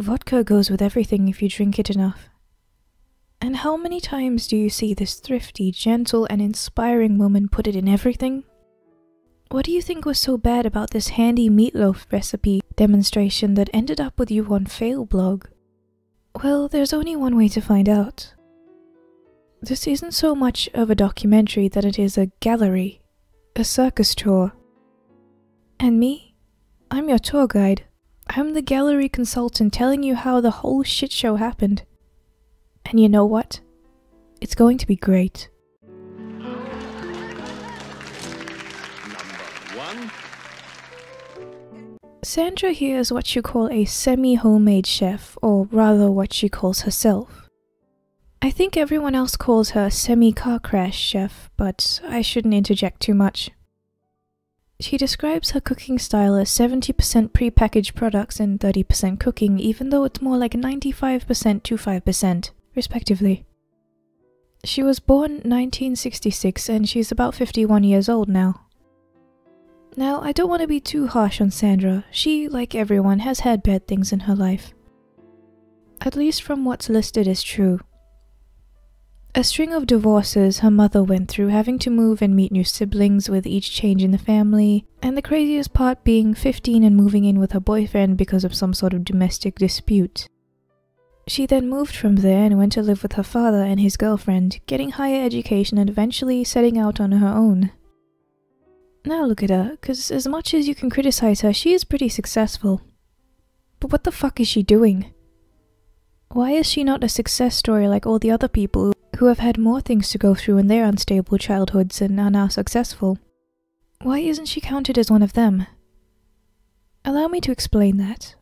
Vodka goes with everything if you drink it enough. And how many times do you see this thrifty, gentle, and inspiring woman put it in everything? What do you think was so bad about this handy meatloaf recipe demonstration that ended up with you on Fail Blog? Well, there's only one way to find out. This isn't so much of a documentary that it is a gallery, a circus tour. And me? I'm your tour guide. I'm the gallery consultant telling you how the whole shit show happened. And you know what? It's going to be great. Sandra here is what you call a semi-homemade chef, or rather what she calls herself. I think everyone else calls her semi-car crash chef, but I shouldn't interject too much. She describes her cooking style as 70% pre-packaged products and 30% cooking, even though it's more like 95% to 5%, respectively. She was born 1966 and she's about 51 years old now. Now, I don't want to be too harsh on Sandra. She, like everyone, has had bad things in her life. At least from what's listed as true. A string of divorces her mother went through, having to move and meet new siblings with each change in the family, and the craziest part being 15 and moving in with her boyfriend because of some sort of domestic dispute. She then moved from there and went to live with her father and his girlfriend, getting higher education and eventually setting out on her own. Now look at her, cause as much as you can criticize her, she is pretty successful. But what the fuck is she doing? Why is she not a success story like all the other people who have had more things to go through in their unstable childhoods and are now successful? Why isn't she counted as one of them? Allow me to explain that.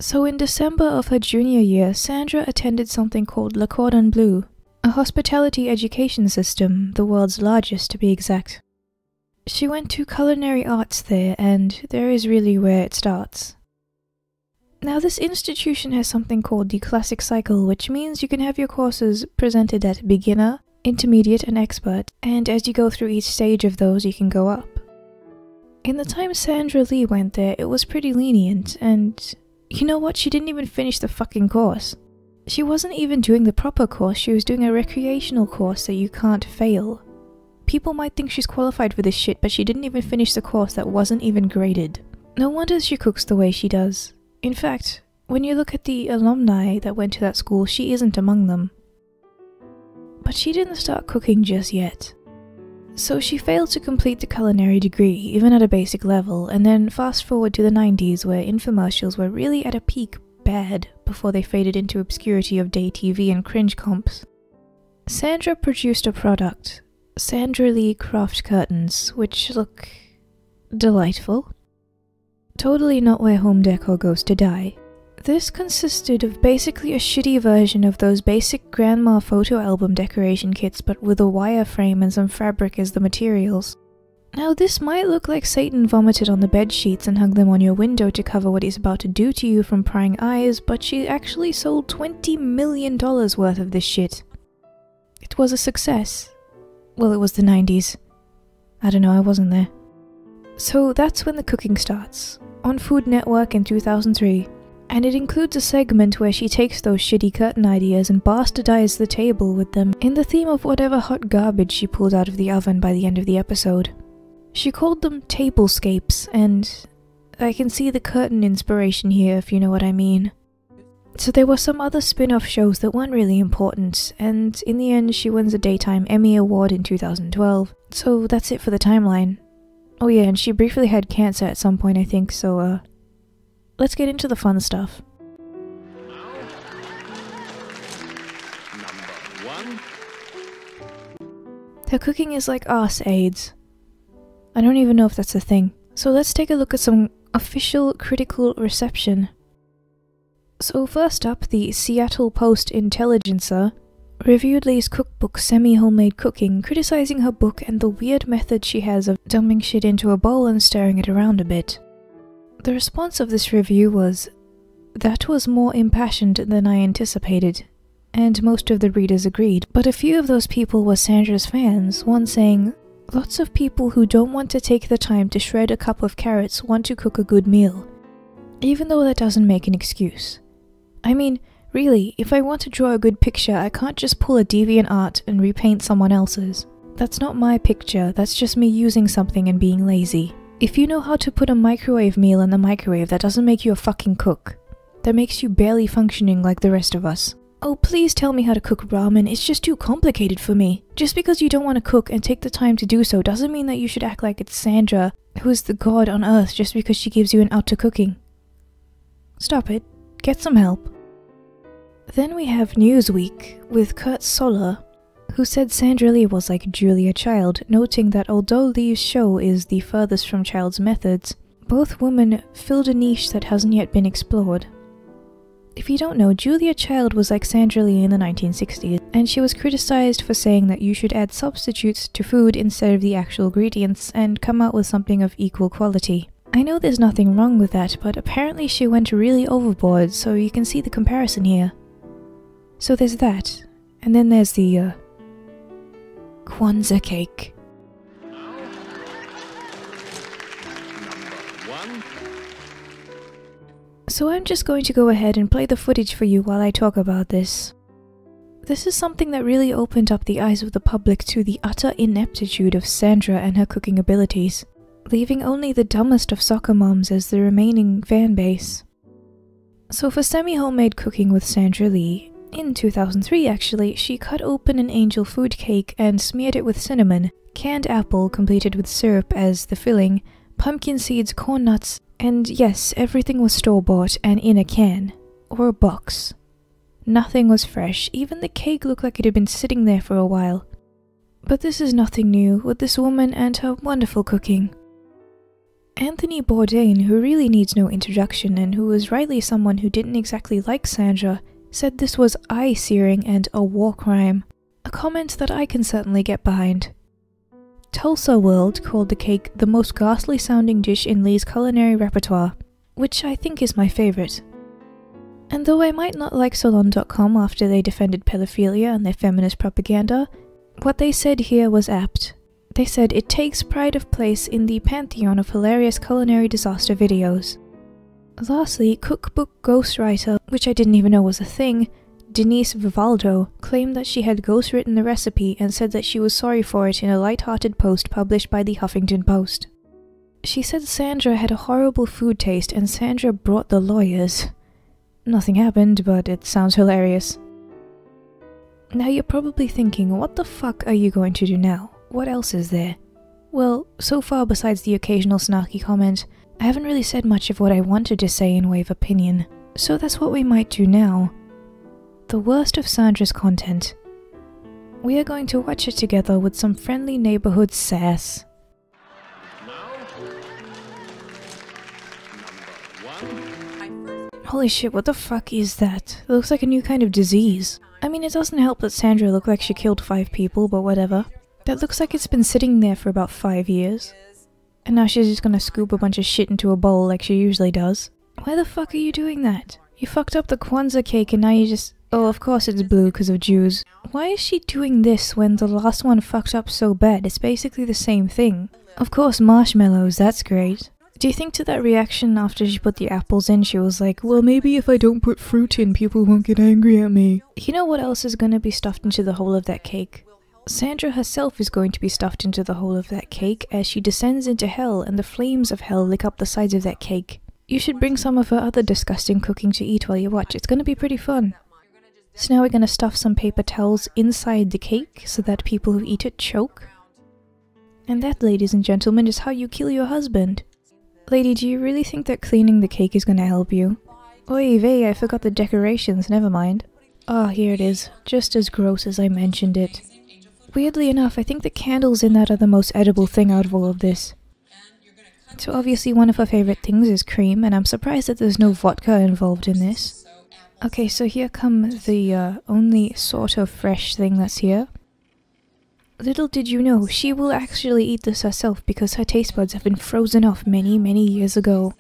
So in December of her junior year, Sandra attended something called Le Cordon Bleu, a hospitality education system, the world's largest to be exact. She went to culinary arts there, and there is really where it starts. Now this institution has something called the classic cycle, which means you can have your courses presented at beginner, intermediate, and expert, and as you go through each stage of those you can go up. In the time Sandra Lee went there, it was pretty lenient, and you know what, she didn't even finish the fucking course. She wasn't even doing the proper course, she was doing a recreational course that you can't fail. People might think she's qualified for this shit, but she didn't even finish the course that wasn't even graded. No wonder she cooks the way she does. In fact, when you look at the alumni that went to that school, she isn't among them. But she didn't start cooking just yet. So she failed to complete the culinary degree, even at a basic level, and then fast forward to the 90s where infomercials were really at a peak bad before they faded into obscurity of day TV and cringe comps. Sandra produced a product, Sandra Lee Craft Curtains, which look delightful. Totally not where home decor goes to die. This consisted of basically a shitty version of those basic grandma photo album decoration kits, but with a wireframe and some fabric as the materials. Now this might look like Satan vomited on the bed sheets and hung them on your window to cover what he's about to do to you from prying eyes, but she actually sold $20 million worth of this shit. It was a success. Well, it was the 90s. I don't know, I wasn't there. So that's when the cooking starts, on Food Network in 2003, and it includes a segment where she takes those shitty curtain ideas and bastardizes the table with them in the theme of whatever hot garbage she pulled out of the oven by the end of the episode. She called them tablescapes, and I can see the curtain inspiration here if you know what I mean. So there were some other spin-off shows that weren't really important, and in the end she wins a Daytime Emmy Award in 2012, so that's it for the timeline. Oh yeah, and she briefly had cancer at some point I think, so let's get into the fun stuff. Her cooking is like arse AIDS. I don't even know if that's a thing. So let's take a look at some official critical reception. So first up, the Seattle Post-Intelligencer reviewed Lee's cookbook Semi-Homemade Cooking, criticizing her book and the weird method she has of dumping shit into a bowl and stirring it around a bit. The response of this review was, "That was more impassioned than I anticipated," and most of the readers agreed, but a few of those people were Sandra's fans, one saying, "Lots of people who don't want to take the time to shred a cup of carrots want to cook a good meal, even though that doesn't make an excuse. I mean, really, if I want to draw a good picture, I can't just pull a DeviantArt and repaint someone else's. That's not my picture, that's just me using something and being lazy. If you know how to put a microwave meal in the microwave, that doesn't make you a fucking cook. That makes you barely functioning like the rest of us. Oh, please tell me how to cook ramen, it's just too complicated for me. Just because you don't want to cook and take the time to do so doesn't mean that you should act like it's Sandra, who is the god on earth just because she gives you an out to cooking. Stop it. Get some help. Then we have Newsweek with Kurt Soller, who said Sandra Lee was like Julia Child, noting that although Lee's show is the furthest from Child's methods, both women filled a niche that hasn't yet been explored. If you don't know, Julia Child was like Sandra Lee in the 1960s, and she was criticized for saying that you should add substitutes to food instead of the actual ingredients and come out with something of equal quality. I know there's nothing wrong with that, but apparently she went really overboard, so you can see the comparison here. So there's that, and then there's the Kwanzaa cake. So I'm just going to go ahead and play the footage for you while I talk about this. This is something that really opened up the eyes of the public to the utter ineptitude of Sandra and her cooking abilities, leaving only the dumbest of soccer moms as the remaining fan base. So for semi-homemade cooking with Sandra Lee, in 2003 actually, she cut open an angel food cake and smeared it with cinnamon, canned apple completed with syrup as the filling, pumpkin seeds, corn nuts, and yes, everything was store-bought and in a can, or a box. Nothing was fresh, even the cake looked like it had been sitting there for a while. But this is nothing new with this woman and her wonderful cooking. Anthony Bourdain, who really needs no introduction and who was rightly someone who didn't exactly like Sandra, said this was eye-searing and a war crime, a comment that I can certainly get behind. Tulsa World called the cake the most ghastly-sounding dish in Lee's culinary repertoire, which I think is my favourite. And though I might not like Salon.com after they defended pedophilia and their feminist propaganda, what they said here was apt. They said it takes pride of place in the pantheon of hilarious culinary disaster videos. Lastly, cookbook ghostwriter, which I didn't even know was a thing, Denise Vivaldo, claimed that she had ghostwritten the recipe and said that she was sorry for it in a light-hearted post published by the Huffington Post. She said Sandra had a horrible food taste and Sandra brought the lawyers. Nothing happened, but it sounds hilarious. Now you're probably thinking, what the fuck are you going to do now? What else is there? Well, so far besides the occasional snarky comment, I haven't really said much of what I wanted to say in way of opinion, so that's what we might do now. The worst of Sandra's content. We are going to watch it together with some friendly neighborhood sass. Holy shit, what the fuck is that? It looks like a new kind of disease. I mean, it doesn't help that Sandra looked like she killed 5 people, but whatever. That looks like it's been sitting there for about 5 years. And now she's just gonna scoop a bunch of shit into a bowl like she usually does. Why the fuck are you doing that? You fucked up the Kwanzaa cake and now you just... Oh, of course it's blue because of Jews. Why is she doing this when the last one fucked up so bad? It's basically the same thing. Of course, marshmallows, that's great. Do you think to that reaction after she put the apples in, she was like, well, maybe if I don't put fruit in, people won't get angry at me. You know what else is gonna be stuffed into the hole of that cake? Sandra herself is going to be stuffed into the hole of that cake as she descends into hell and the flames of hell lick up the sides of that cake. You should bring some of her other disgusting cooking to eat while you watch, it's gonna be pretty fun. So now we're gonna stuff some paper towels inside the cake so that people who eat it choke. And that, ladies and gentlemen, is how you kill your husband. Lady, do you really think that cleaning the cake is gonna help you? Oy vey, I forgot the decorations, never mind. Ah, here it is, just as gross as I mentioned it. Weirdly enough, I think the candles in that are the most edible thing out of all of this. So obviously one of her favorite things is cream, and I'm surprised that there's no vodka involved in this. Okay, so here come the only sort of fresh thing that's here. Little did you know, she will actually eat this herself because her taste buds have been frozen off many, many years ago.